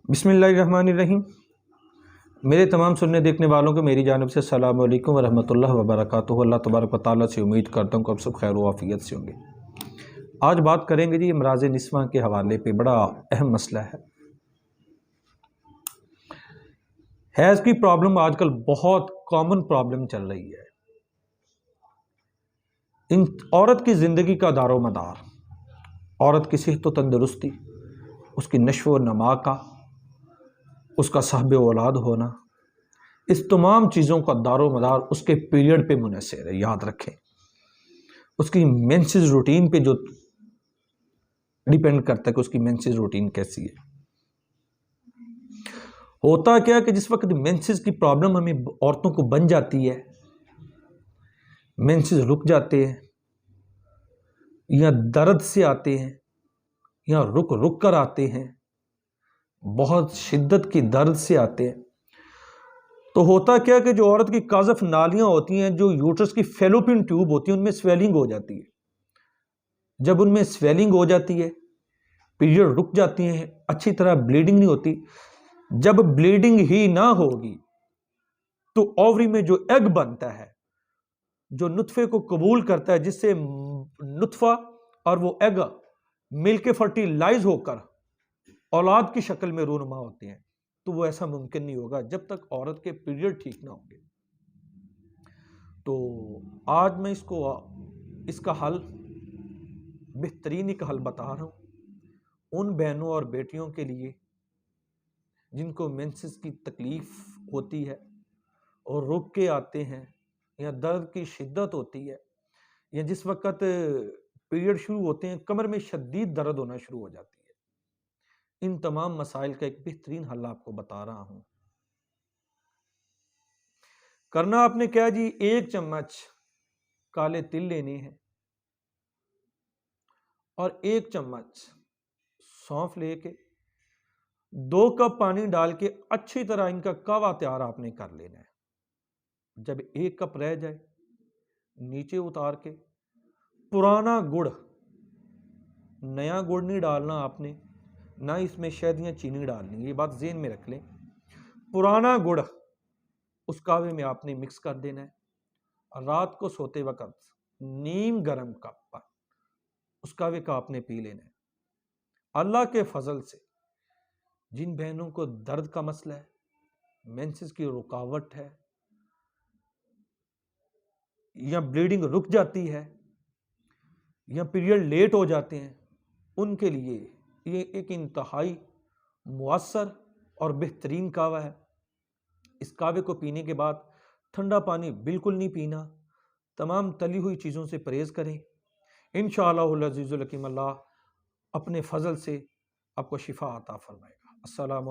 बिस्मिल्लाहिर्रहमानिर्रहीम। मेरे तमाम सुनने देखने वालों को मेरी जानिब से अस्सलामु अलैकुम व रहमतुल्लाहि व बरकातुहू। अल्लाह तबारक व तआला से उम्मीद करता हूँ कि आप सब खैर व आफियत से होंगे। आज बात करेंगे जी अमराज़ निस्वां के हवाले पे। बड़ा अहम मसला है। हैज़ की प्रॉब्लम आजकल बहुत कॉमन प्रॉब्लम चल रही है। इन औरत की ज़िंदगी का दारो मदार, औरत की सेहत व तंदुरुस्ती, उसकी नश्व नमा का, उसका साहब औलाद होना, इस तमाम चीज़ों का दारो मदार उसके पीरियड पे मुनहसर है। याद रखें, उसकी मेंसेस रूटीन पे जो डिपेंड करता है कि उसकी मेंसेस रूटीन कैसी है। होता क्या कि जिस वक्त मेंसेस की प्रॉब्लम हमें औरतों को बन जाती है, मेंसेस रुक जाते हैं या दर्द से आते हैं या रुक रुक कर आते हैं, बहुत शिद्दत की दर्द से आते हैं, तो होता क्या कि जो औरत की काज़फ नालियां होती हैं, जो यूट्रस की फेलोपियन ट्यूब होती है, उनमें स्वेलिंग हो जाती है। जब उनमें स्वेलिंग हो जाती है, पीरियड रुक जाती हैं, अच्छी तरह ब्लीडिंग नहीं होती। जब ब्लीडिंग ही ना होगी तो ओवरी में जो एग बनता है, जो नुत्फे को कबूल करता है, जिससे नुत्फा और वो एग मिलके फर्टिलाइज होकर औलाद की शक्ल में रूनुमा होते हैं, तो वो ऐसा मुमकिन नहीं होगा जब तक औरत के पीरियड ठीक ना होंगे। तो आज मैं इसका हल, बेहतरीन एक हल बता रहा हूं उन बहनों और बेटियों के लिए जिनको मेंसेस की तकलीफ होती है और रुक के आते हैं, या दर्द की शिद्दत होती है, या जिस वक्त पीरियड शुरू होते हैं कमर में शदीद दर्द होना शुरू हो जाती है। इन तमाम मसाइल का एक बेहतरीन हल आपको बता रहा हूं। करना आपने क्या जी, 1 चम्मच काले तिल लेने हैं और 1 चम्मच सौंफ लेके 2 कप पानी डाल के अच्छी तरह इनका कावा तैयार आपने कर लेना है। जब 1 कप रह जाए, नीचे उतार के पुराना गुड़, नया गुड़ नहीं डालना आपने, ना इसमें शहद या चीनी डालनी, ये बात ज़हन में रख लें। पुराना गुड़ उस कावे में आपने मिक्स कर देना है। रात को सोते वक्त नीम गरम कप पर उस कावे का आपने पी लेना है। अल्लाह के फजल से जिन बहनों को दर्द का मसला है, मेंसेस की रुकावट है, या ब्लीडिंग रुक जाती है, या पीरियड लेट हो जाते हैं, उनके लिए ये एक इंतहाई मुअस्सर और बेहतरीन कावा है। इस कावे को पीने के बाद ठंडा पानी बिल्कुल नहीं पीना, तमाम तली हुई चीज़ों से परहेज़ करें। इंशाअल्लाह अज़ीज़ुल हकीम अल्लाह अपने फजल से आपको शिफा अता फरमाएगा। अस्सलाम।